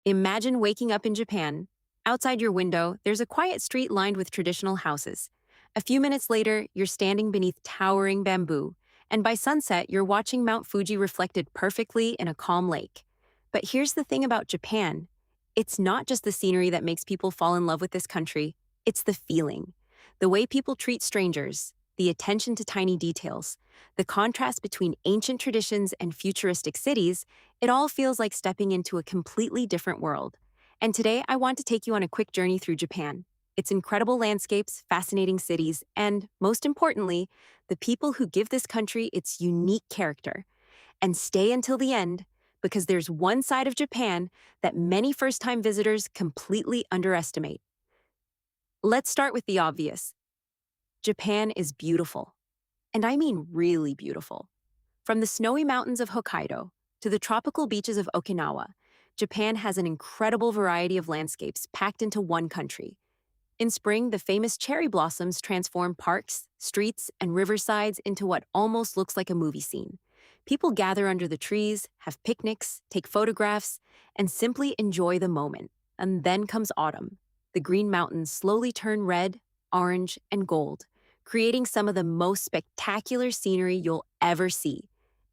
Imagine waking up in Japan. Outside your window, there's a quiet street lined with traditional houses. A few minutes later, you're standing beneath towering bamboo, and by sunset, you're watching Mount Fuji reflected perfectly in a calm lake. But here's the thing about Japan, it's not just the scenery that makes people fall in love with this country, it's the feeling. The way people treat strangers, the attention to tiny details, the contrast between ancient traditions and futuristic cities, it all feels like stepping into a completely different world. And today, I want to take you on a quick journey through Japan. Its incredible landscapes, fascinating cities, and, most importantly, the people who give this country its unique character. And stay until the end, because there's one side of Japan that many first time visitors completely underestimate. Let's start with the obvious. Japan is beautiful. And I mean really beautiful. From the snowy mountains of Hokkaido to the tropical beaches of Okinawa, Japan has an incredible variety of landscapes packed into one country. In spring, the famous cherry blossoms transform parks, streets, and riversides into what almost looks like a movie scene. People gather under the trees, have picnics, take photographs, and simply enjoy the moment. And then comes autumn. The green mountains slowly turn red, orange, and gold, creating some of the most spectacular scenery you'll ever see.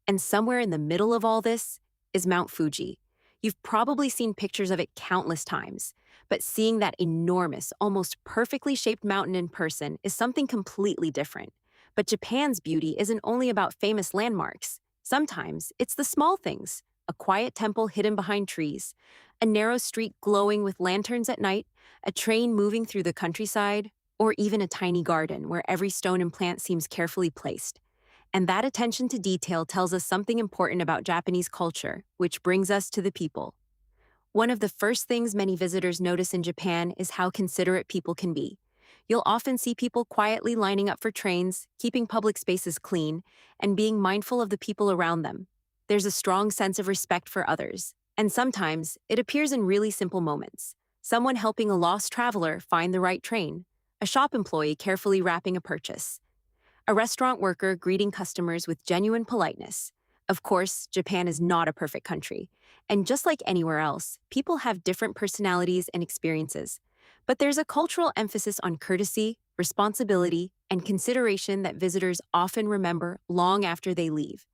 And somewhere in the middle of all this is Mount Fuji. You've probably seen pictures of it countless times, but seeing that enormous, almost perfectly shaped mountain in person is something completely different. But Japan's beauty isn't only about famous landmarks. Sometimes it's the small things, a quiet temple hidden behind trees, a narrow street glowing with lanterns at night, a train moving through the countryside, or even a tiny garden where every stone and plant seems carefully placed. And that attention to detail tells us something important about Japanese culture, which brings us to the people. One of the first things many visitors notice in Japan is how considerate people can be. You'll often see people quietly lining up for trains, keeping public spaces clean, and being mindful of the people around them. There's a strong sense of respect for others, and sometimes it appears in really simple moments. Someone helping a lost traveler find the right train, a shop employee carefully wrapping a purchase, a restaurant worker greeting customers with genuine politeness. Of course, Japan is not a perfect country, and just like anywhere else, people have different personalities and experiences. But there's a cultural emphasis on courtesy, responsibility, and consideration that visitors often remember long after they leave.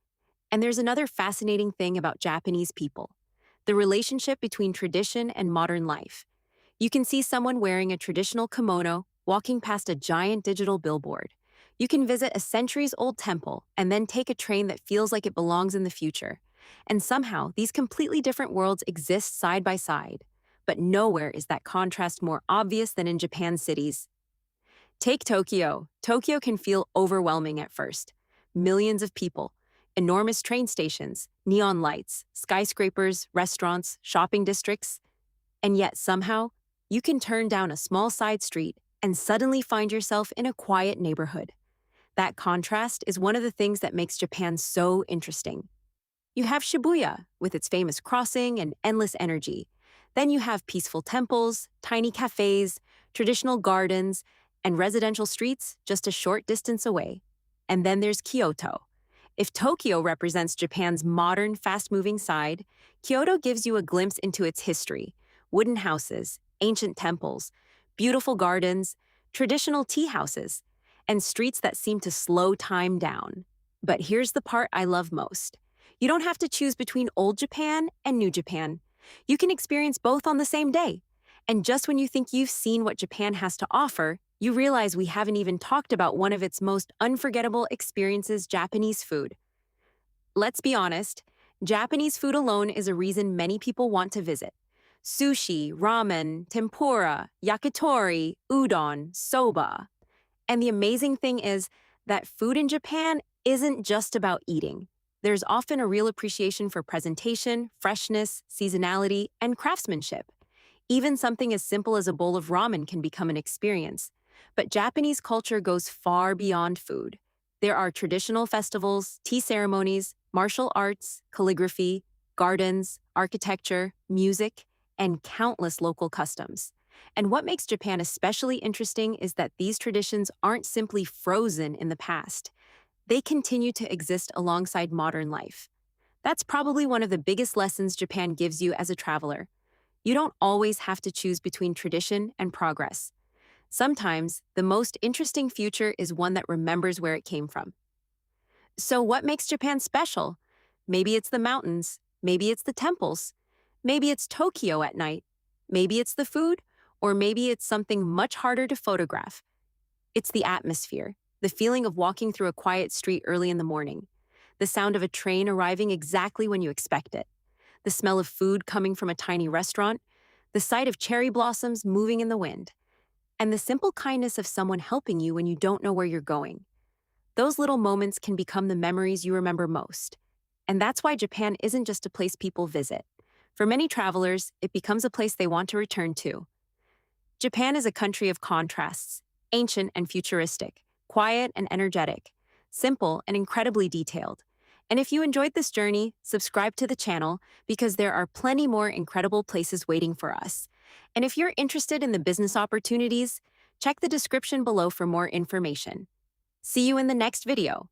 And there's another fascinating thing about Japanese people, the relationship between tradition and modern life. You can see someone wearing a traditional kimono walking past a giant digital billboard. You can visit a centuries-old temple and then take a train that feels like it belongs in the future. And somehow, these completely different worlds exist side by side. But nowhere is that contrast more obvious than in Japan's cities. Take Tokyo. Tokyo can feel overwhelming at first. Millions of people, enormous train stations, neon lights, skyscrapers, restaurants, shopping districts. And yet somehow, you can turn down a small side street and suddenly find yourself in a quiet neighborhood. That contrast is one of the things that makes Japan so interesting. You have Shibuya, with its famous crossing and endless energy. Then you have peaceful temples, tiny cafes, traditional gardens, and residential streets just a short distance away. And then there's Kyoto. If Tokyo represents Japan's modern, fast-moving side, Kyoto gives you a glimpse into its history: wooden houses, ancient temples, beautiful gardens, traditional tea houses, and streets that seem to slow time down. But here's the part I love most. You don't have to choose between old Japan and new Japan. You can experience both on the same day. And just when you think you've seen what Japan has to offer, you realize we haven't even talked about one of its most unforgettable experiences: Japanese food. Let's be honest, Japanese food alone is a reason many people want to visit. Sushi, ramen, tempura, yakitori, udon, soba. And the amazing thing is that food in Japan isn't just about eating. There's often a real appreciation for presentation, freshness, seasonality, and craftsmanship. Even something as simple as a bowl of ramen can become an experience. But Japanese culture goes far beyond food. There are traditional festivals, tea ceremonies, martial arts, calligraphy, gardens, architecture, music, and countless local customs. And what makes Japan especially interesting is that these traditions aren't simply frozen in the past. They continue to exist alongside modern life. That's probably one of the biggest lessons Japan gives you as a traveler. You don't always have to choose between tradition and progress. Sometimes, the most interesting future is one that remembers where it came from. So, what makes Japan special? Maybe it's the mountains, maybe it's the temples, maybe it's Tokyo at night, maybe it's the food, or maybe it's something much harder to photograph. It's the atmosphere, the feeling of walking through a quiet street early in the morning, the sound of a train arriving exactly when you expect it, the smell of food coming from a tiny restaurant, the sight of cherry blossoms moving in the wind, and the simple kindness of someone helping you when you don't know where you're going. Those little moments can become the memories you remember most. And that's why Japan isn't just a place people visit. For many travelers, it becomes a place they want to return to. Japan is a country of contrasts, ancient and futuristic, quiet and energetic, simple and incredibly detailed. And if you enjoyed this journey, subscribe to the channel because there are plenty more incredible places waiting for us. And if you're interested in the business opportunities, check the description below for more information. See you in the next video.